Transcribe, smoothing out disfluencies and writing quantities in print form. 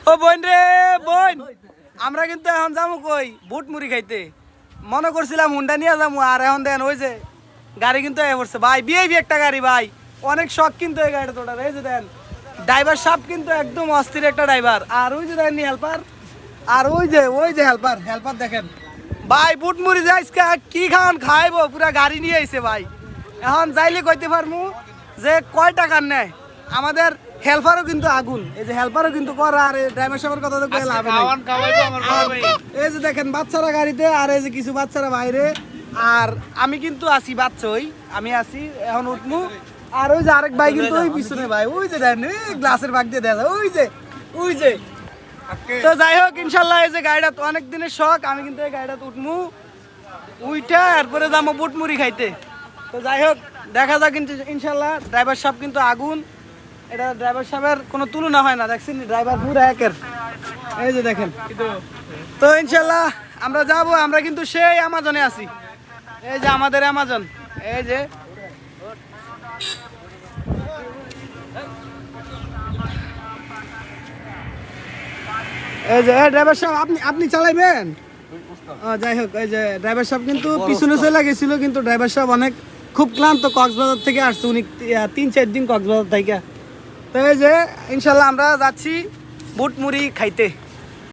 ও বোন রে বোন, আমরা কিন্তু এখন যাবো কই বুট মুড়ি খাইতে। মনে করছিলাম হুন্ডা নিয়ে যাবো, আর এখন দেন ওই যে গাড়ি কিন্তু এ পড়ছে ভাই, বিআইপি একটা গাড়ি ভাই, অনেক শখ কিন্তু এই গাড়িটা তোটার। এই যে দেন ড্রাইভার সাহেব কিন্তু একদম অস্থির একটা ড্রাইভার। আর ওই যে দেন হেল্পার, আর ওই যে হেল্পার হেল্পার দেখেন ভাই, বুট মুড়ি যাই কি খাওয়ান খাইবো, পুরা গাড়ি নিয়ে আইছে ভাই। এখন যাইলে কইতে পারবো যে কয় টাকার নেয়। আমাদের হেল্পারও কিন্তু আগুন, এই যে হেল্পারও কিন্তু করা, আর ড্রাইভার সাহেবের কথা তো কইলা হবে না। এই যে দেখেন বাচ্চারা গাড়িতে, আর এই যে কিছু বাচ্চারা বাইরে, আর আমি কিন্তু আছি বাচ্চাই, আমি আছি এখন উঠমু। আর ওই যে আরেক ভাই কিন্তু ওই পিছনে ভাই, ওই যে দেন গ্লাসের ভাগ দিয়ে দেখা, ওই যে তো যাই হোক ইনশাল্লাহ এই যে গাড়িটা তো অনেক দিনের শখ, আমি কিন্তু এই গাড়িটা উঠমু, উইটা এরপরে যাবো বুট মুড়ি খাইতে। তো যাই হোক দেখা যাক কিন্তু ইনশাল্লাহ। ড্রাইভার সাহেব কিন্তু আগুন, এটা ড্রাইভার সাহেবের কোনো তুলনা হয় না, দেখছেন ড্রাইভার পুরো একের, এই যে দেখেন। তো ইনশাল্লাহ আমরা যাব, আমরা কিন্তু সেই অ্যামাজনে আছি, এই যে আমাদের অ্যামাজন, এই যে ড্রাইভার সাহেব আপনি চালাইবেন। যাই হোক এই যে ড্রাইভার সাহেব কিন্তু পিছনে চলে গেছিল, কিন্তু ড্রাইভার সাহেব অনেক খুব ক্লান্ত, কক্সবাজার থেকে আসছে উনি 3-4 দিন কক্সবাজার থেকে। তো এই যে ইনশাল্লাহ আমরা যাচ্ছি বুট মুড়ি খাইতে।